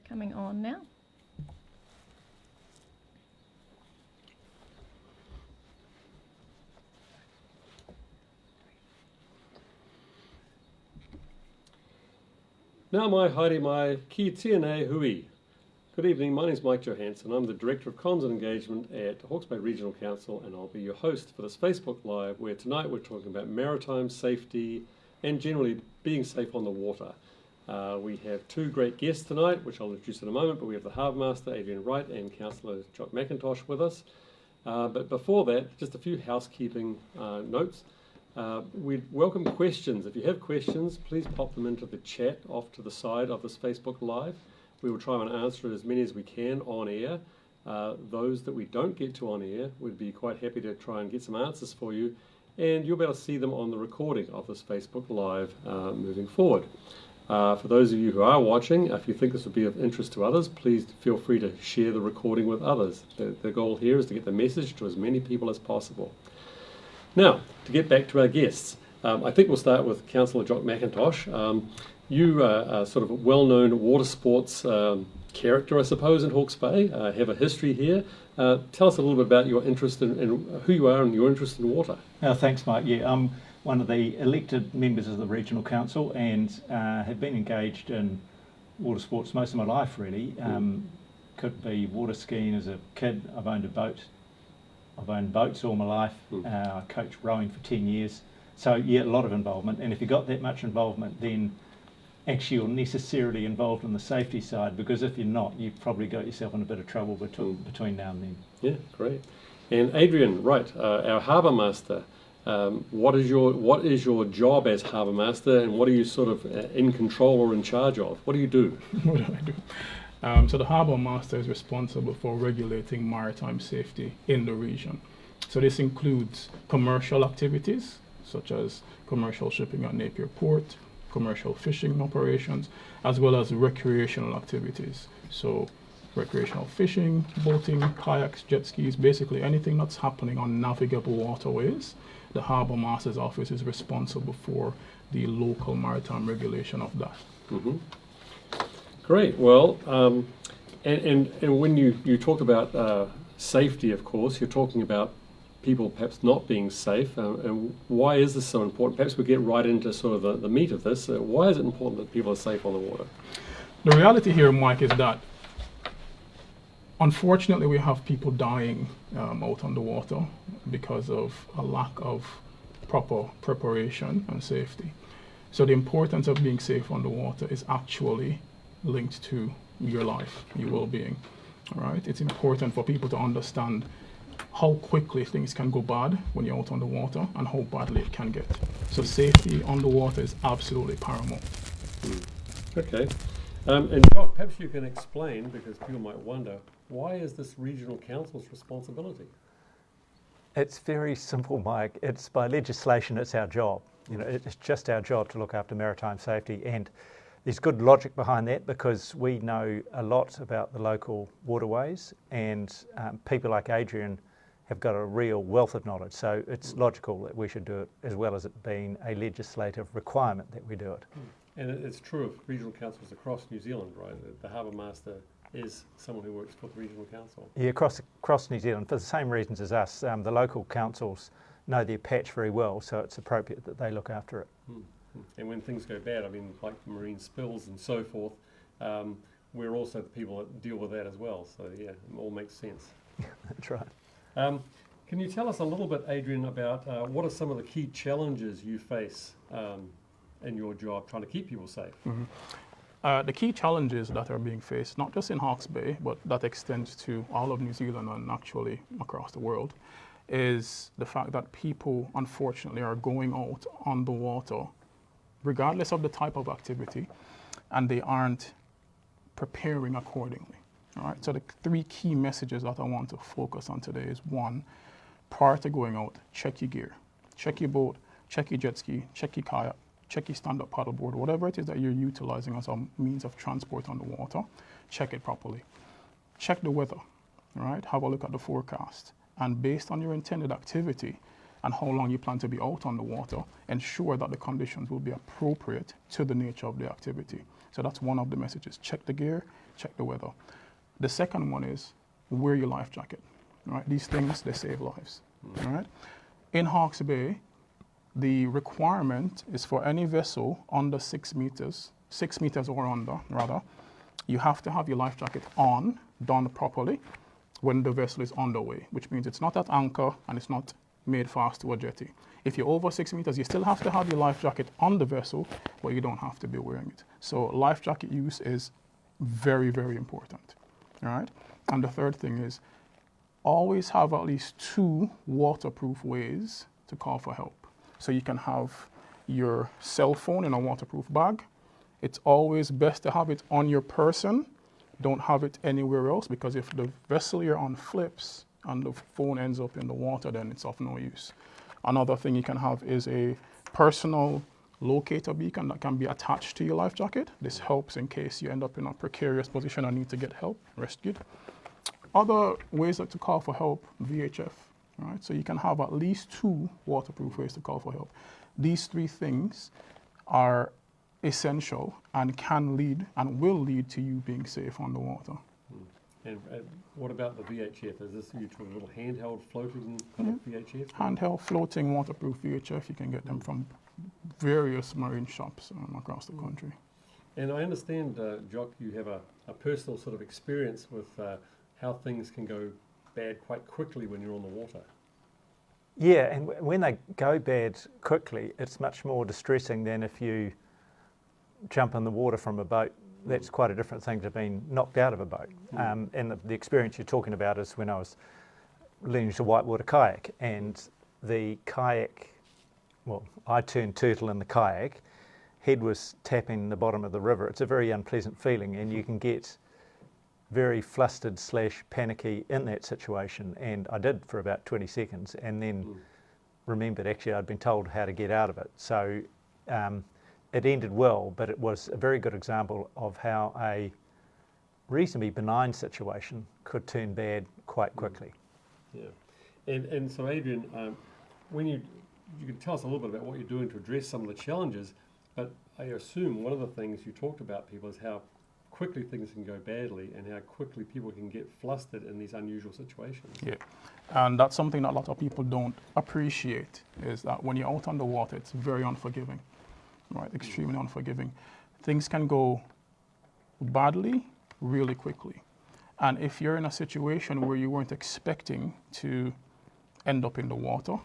coming on now. Nā mai haere mai ki tēnei hui. Good evening, my name is Mike Johansson. I'm the Director of Comms and Engagement at Hawke's Bay Regional Council, and I'll be your host for this Facebook Live, where tonight we're talking about maritime safety and generally being safe on the water. We have two great guests tonight, which I'll introduce in a moment, but we have the Harbour Master, Adrian Wright, and Councillor Jock McIntosh with us. But before that, just a few housekeeping notes. We'd welcome questions. If you have questions, please pop them into the chat off to the side of this Facebook Live. We will try and answer as many as we can on air. Those that we don't get to on air, we'd be quite happy to try and get some answers for you, and you'll be able to see them on the recording of this Facebook Live moving forward. For those of you who are watching, if you think this would be of interest to others, please feel free to share the recording with others. The goal here is to get the message to as many people as possible. Now, to get back to our guests, I think we'll start with Councillor Jock McIntosh. You are sort of a well-known water sports character, I suppose, in Hawke's Bay, have a history here. Tell us a little bit about your interest in who you are and your interest in water. Thanks, Mike. Yeah, I'm one of the elected members of the Regional Council and have been engaged in water sports most of my life, really. Could be water skiing as a kid. I've owned a boat. I've owned boats all my life. I coached rowing for 10 years. So, yeah, a lot of involvement. And if you've got that much involvement, then actually you're necessarily involved on the safety side, because if you're not, you've probably got yourself in a bit of trouble between now and then. Yeah, great. And Adrian Wright, our Harbour Master, what is your job as Harbour Master, and what are you sort of in control or in charge of? What do you do? What do I do? So the Harbour Master is responsible for regulating maritime safety in the region. So this includes commercial activities, such as commercial shipping at Napier Port, commercial fishing operations, as well as recreational activities. So recreational fishing, boating, kayaks, jet skis, basically anything that's happening on navigable waterways. The Harbour Master's Office is responsible for the local maritime regulation of that. Mm-hmm. Great. Well, and when you talk about safety, of course, you're talking about people perhaps not being safe. And why is this so important? Perhaps we get right into sort of the meat of this. Why is it important that people are safe on the water? The reality here, Mike, is that unfortunately we have people dying out on the water because of a lack of proper preparation and safety. So the importance of being safe on the water is actually linked to your life, your well-being. All right, it's important for people to understand how quickly things can go bad when you're out on the water and how badly it can get. So safety on the water is absolutely paramount. Okay. And Jock, perhaps you can explain, because people might wonder, why is this regional council's responsibility? It's very simple, Mike. It's by legislation, it's our job. It's just our job to look after maritime safety, and there's good logic behind that, because we know a lot about the local waterways, and people like Adrian have got a real wealth of knowledge. So it's logical that we should do it, as well as it being a legislative requirement that we do it. And it's true of regional councils across New Zealand, right? The Harbour Master is someone who works for the regional council. Yeah, across New Zealand, for the same reasons as us. The local councils know their patch very well, so it's appropriate that they look after it. And when things go bad, I mean, like marine spills and so forth, we're also the people that deal with that as well. So yeah, it all makes sense. That's right. Can you tell us a little bit, Adrian, about what are some of the key challenges you face in your job trying to keep people safe? The key challenges that are being faced, not just in Hawke's Bay, but that extends to all of New Zealand and actually across the world, is the fact that people, unfortunately, are going out on the water, regardless of the type of activity, and they aren't preparing accordingly. All right. So the three key messages that I want to focus on today is: one, prior to going out, check your gear, check your boat, check your jet ski, check your kayak, check your stand-up paddleboard, whatever it is that you're utilizing as a means of transport on the water, check it properly. Check the weather, all right? Have a look at the forecast. And based on your intended activity, and how long you plan to be out on the water, ensure that the conditions will be appropriate to the nature of the activity. So that's one of the messages. Check the gear, check the weather. The second one is wear your life jacket. Right? These things, they save lives. All right? In Hawke's Bay, the requirement is for any vessel under 6 meters or under, rather, you have to have your life jacket on, done properly, when the vessel is underway, which means it's not at anchor and it's not made fast to a jetty. If you're over 6 meters, you still have to have your life jacket on the vessel, but you don't have to be wearing it. So life jacket use is very, very important. All right? And the third thing is always have at least 2 waterproof ways to call for help. So you can have your cell phone in a waterproof bag. It's always best to have it on your person. Don't have it anywhere else, because if the vessel you're on flips and the phone ends up in the water, then it's of no use. Another thing you can have is a personal locator beacon that can be attached to your life jacket. This helps in case you end up in a precarious position and need to get help, rescued. Other ways to call for help, VHF, right? So you can have at least 2 waterproof ways to call for help. These 3 things are essential and can lead and will lead to you being safe on the water. And what about the VHF? Is this you to a little handheld floating kind of VHF? Handheld floating waterproof VHF, you can get them from various marine shops across the country. And I understand, Jock, you have a personal sort of experience with how things can go bad quite quickly when you're on the water. Yeah, and when they go bad quickly, it's much more distressing than if you jump in the water from a boat. That's quite a different thing to being knocked out of a boat. And the experience you're talking about is when I was learning to whitewater kayak, and the kayak, well, I turned turtle in the kayak, head was tapping the bottom of the river. It's a very unpleasant feeling, and you can get very flustered / panicky in that situation, and I did for about 20 seconds, and then remembered actually I'd been told how to get out of it. So it ended well, but it was a very good example of how a reasonably benign situation could turn bad quite quickly. Yeah, and so Adrian, when you could tell us a little bit about what you're doing to address some of the challenges, but I assume one of the things you talked about, people, is how quickly things can go badly and how quickly people can get flustered in these unusual situations. Yeah, and that's something that a lot of people don't appreciate, is that when you're out on the water, it's very unforgiving, right? Extremely unforgiving. Things can go badly really quickly. And if you're in a situation where you weren't expecting to end up in the water,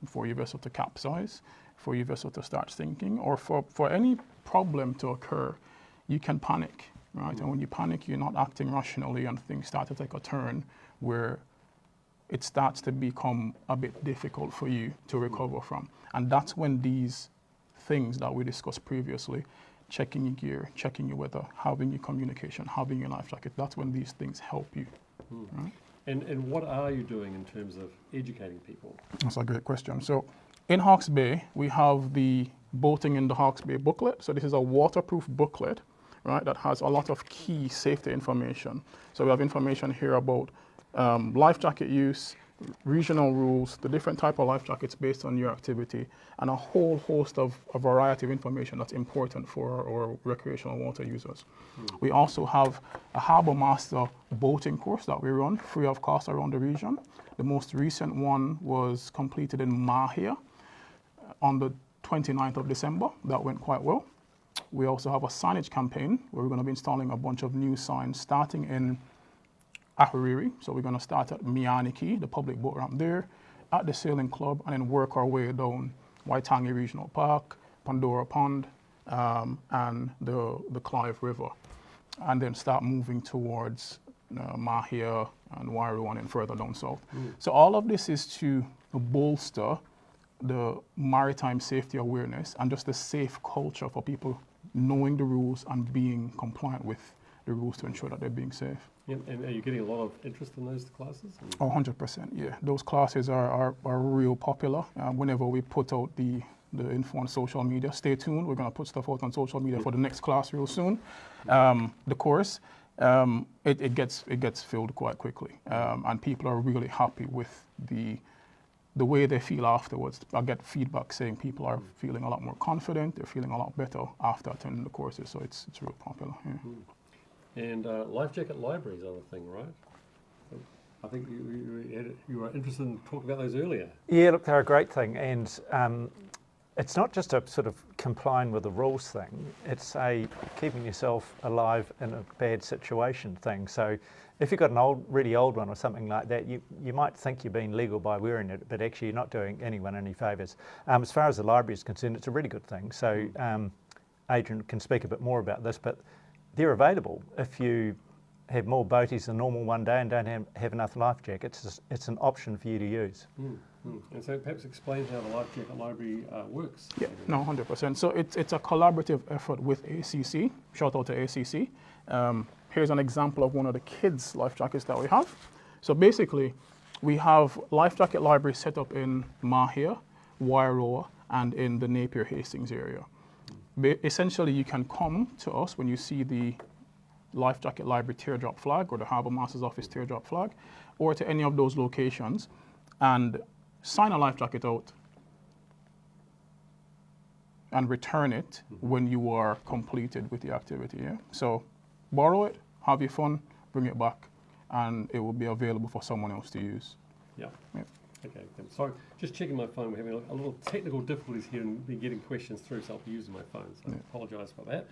for your vessel to capsize, for your vessel to start sinking, or for any problem to occur, you can panic, right? And when you panic, you're not acting rationally, and things start to take a turn where it starts to become a bit difficult for you to recover from. And that's when these things that we discussed previously, checking your gear, checking your weather, having your communication, having your life jacket, that's when these things help you, right? And what are you doing in terms of educating people? That's a great question. So in Hawke's Bay, we have the Boating in the Hawke's Bay booklet. So this is a waterproof booklet, right, that has a lot of key safety information. So we have information here about life jacket use, regional rules, the different type of life jackets based on your activity, and a whole host of a variety of information that's important for our recreational water users. We also have a Harbour Master boating course that we run free of cost around the region. The most recent one was completed in Mahia on the 29th of December. That went quite well. We also have a signage campaign where we're going to be installing a bunch of new signs starting in Ahuriri. So we're going to start at Mianiki, the public boat ramp there, at the sailing club, and then work our way down Waitangi Regional Park, Pandora Pond, and the Clive River, and then start moving towards Mahia and Wairu and then further down south. So all of this is to bolster the maritime safety awareness and just the safe culture for people knowing the rules and being compliant with the rules to ensure that they're being safe. Yeah, and are you getting a lot of interest in those classes? Oh, 100%, yeah. Those classes are real popular. Whenever we put out the info on social media, stay tuned. We're going to put stuff out on social media for the next class real soon. The course, it gets filled quite quickly, and people are really happy with the the way they feel afterwards. I get feedback saying people are feeling a lot more confident, they're feeling a lot better after attending the courses, so it's real popular. Yeah. And life jacket libraries are the thing, right? I think you were interested in talking about those earlier. Yeah, look, they're a great thing, and it's not just a sort of complying with the rules thing, it's a keeping yourself alive in a bad situation thing. So if you've got an really old one or something like that, you might think you're being legal by wearing it, but actually you're not doing anyone any favours. As far as the library is concerned, it's a really good thing. So Adrian can speak a bit more about this, but they're available if you have more boaties than normal one day and don't have enough life jackets. It's an option for you to use. And so perhaps explain how the life jacket library works. Yeah, no, 100%. So it's a collaborative effort with ACC. Shout out to ACC. Here's an example of one of the kids' life jackets that we have. So basically, we have life jacket library set up in Mahia, Wairoa, and in the Napier Hastings area. Essentially, you can come to us when you see the Life Jacket Library teardrop flag or the Harbour Master's Office teardrop flag, or to any of those locations and sign a life jacket out and return it when you are completed with the activity. Yeah? So borrow it, have your fun, bring it back, and it will be available for someone else to use. Yeah. Okay, sorry, just checking my phone. We're having a little technical difficulties here and been getting questions through, so I'll be using my phone, so I apologise for that.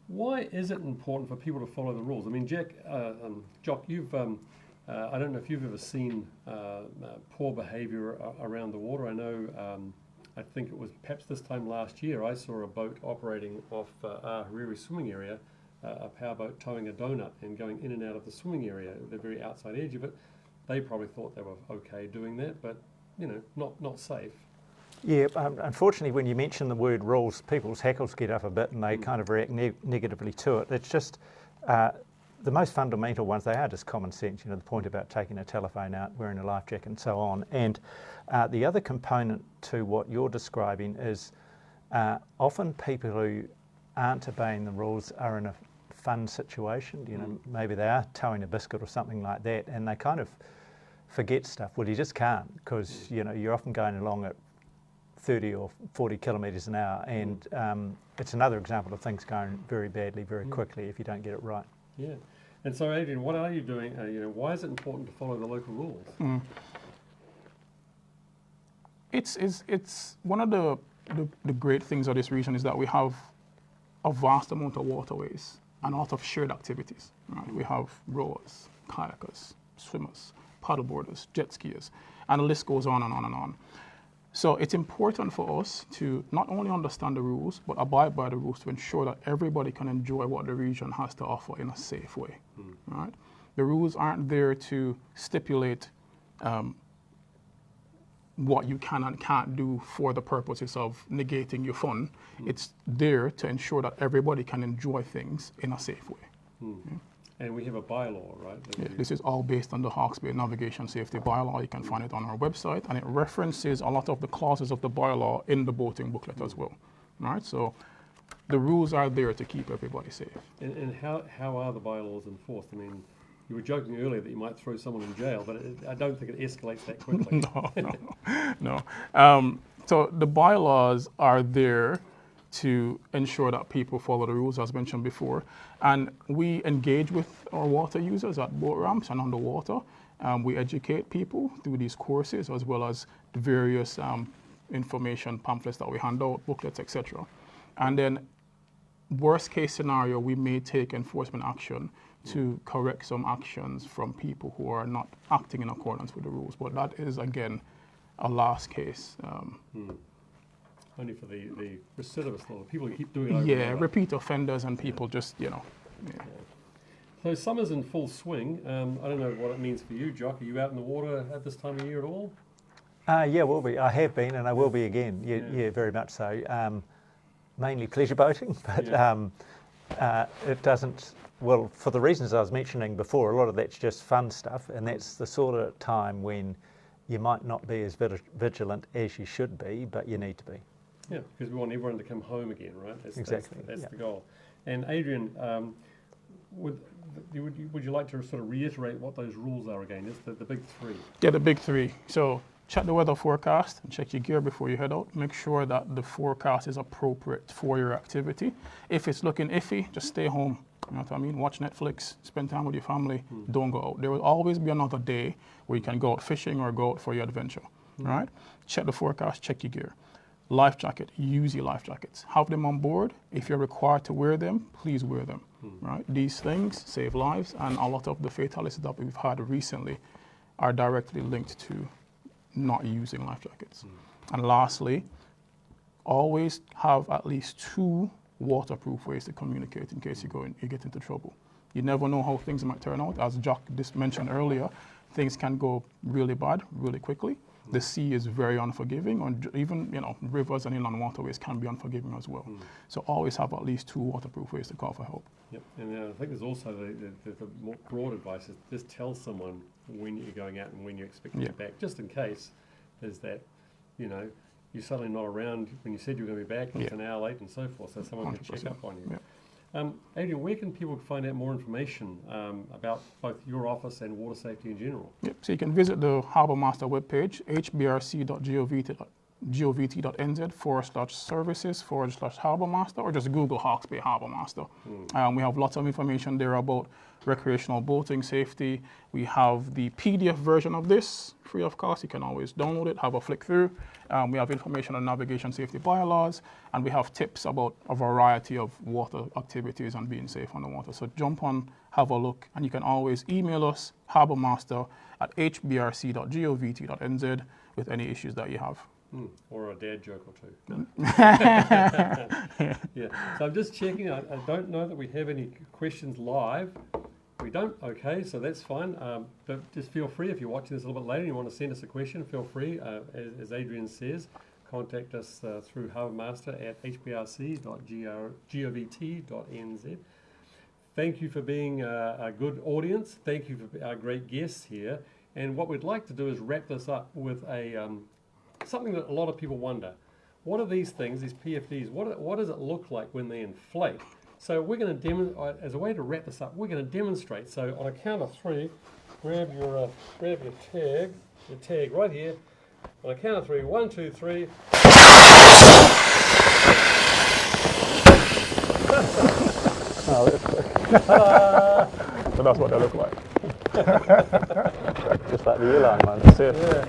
Why is it important for people to follow the rules? I mean, Jock, you've, I don't know if you've ever seen poor behaviour around the water. I know, I think it was perhaps this time last year, I saw a boat operating off Hariri swimming area, a powerboat towing a donut and going in and out of the swimming area, the very outside edge of it. They probably thought they were okay doing that, but, you know, not safe. Yeah, unfortunately, when you mention the word rules, people's hackles get up a bit and they kind of react negatively to it. It's just the most fundamental ones, they are just common sense, you know, the point about taking a telephone out, wearing a life jacket and so on. And the other component to what you're describing is often people who aren't obeying the rules are in a fun situation, you know, maybe they are towing a biscuit or something like that, and they kind of forget stuff. Well, you just can't, because, you know, you're often going along at 30 or 40 kilometres an hour, and it's another example of things going very badly very quickly if you don't get it right. Yeah. And so, Adrian, what are you doing? You know, why is it important to follow the local rules? It's one of the great things of this region is that we have a vast amount of waterways and a lot of shared activities. Right? We have rowers, kayakers, swimmers, paddleboarders, jet skiers, and the list goes on and on and on. So it's important for us to not only understand the rules, but abide by the rules to ensure that everybody can enjoy what the region has to offer in a safe way. Right? The rules aren't there to stipulate what you can and can't do for the purposes of negating your fun. It's there to ensure that everybody can enjoy things in a safe way. Yeah? And we have a bylaw, right? Yeah, this is all based on the Hawke's Bay Navigation Safety Bylaw. You can find it on our website, and it references a lot of the clauses of the bylaw in the boating booklet as well. Right? So the rules are there to keep everybody safe. And how are the bylaws enforced? I mean, you were joking earlier that you might throw someone in jail, but I don't think it escalates that quickly. No. So the bylaws are there to ensure that people follow the rules, as mentioned before. And we engage with our water users at boat ramps and on the water. We educate people through these courses, as well as the various information pamphlets that we hand out, booklets, etc. And then, worst case scenario, we may take enforcement action to correct some actions from people who are not acting in accordance with the rules. But that is, again, a last case. Only for the recidivists, or the people who keep doing it over Yeah, and over. repeat offenders and people just, you know. Yeah. So summer's in full swing. I don't know what it means for you, Jock. Are you out in the water at this time of year at all? Yeah, will be. I have been, and I will be again. Yeah, very much so. Mainly pleasure boating, but it doesn't. Well, for the reasons I was mentioning before, a lot of that's just fun stuff, and that's the sort of time when you might not be as vigilant as you should be, but you need to be. Yeah, because we want everyone to come home again, right? That's Exactly. That's the goal. And Adrian, would you like to sort of reiterate what those rules are again? It's the big three. Yeah, the big three. So check the weather forecast and check your gear before you head out. Make sure that the forecast is appropriate for your activity. If it's looking iffy, just stay home. You know what I mean? Watch Netflix, spend time with your family, don't go out. There will always be another day where you can go out fishing or go out for your adventure, right? Check the forecast, check your gear. Life jacket, use your life jackets. Have them on board. If you're required to wear them, please wear them, right? These things save lives, and a lot of the fatalities that we've had recently are directly linked to not using life jackets. And lastly, always have at least 2 waterproof ways to communicate in case you get into trouble. You never know how things might turn out. As Jock just mentioned earlier, things can go really bad really quickly. The sea is very unforgiving, or even rivers and inland waterways can be unforgiving as well. So always have at least 2 waterproof ways to call for help. Yep, and I think there's also the more broad advice is just tell someone when you're going out and when you expect to get back, just in case there's that, you're suddenly not around when you said you were going to be back, and it's an hour late and so forth, so someone can check up on you. Adrian, where can people find out more information about both your office and water safety in general? Yep. So you can visit the Harbour Master webpage, hbrc.gov.nz/services/Harbour Master, or just Google Hawke's Bay Harbour Master. We have lots of information there about recreational boating safety. We have the PDF version of this, free of cost. You can always download it, have a flick through. We have information on navigation safety bylaws, and we have tips about a variety of water activities and being safe on the water. So jump on, have a look, and you can always email us, harbourmaster@hbrc.gov.nz, with any issues that you have. Or a dad joke or 2. Yeah. So I'm just checking. I don't know that we have any questions live. We don't. Okay, so that's fine. But just feel free, if you're watching this a little bit later and you want to send us a question, feel free. As Adrian says, contact us through harbourmaster@hbrc.gov.nz. Thank you for being a good audience. Thank you for our great guests here. And what we'd like to do is wrap this up with something that a lot of people wonder. What are these things, these PFDs, what does it look like when they inflate? So we're going to as a way to wrap this up, we're going to demonstrate. So on a count of 3, grab your tag right here. On a count of 3, 1, 2, 3. Oh, that's quick. So that's what they look like. Just like the airline, man. That's it. Yeah.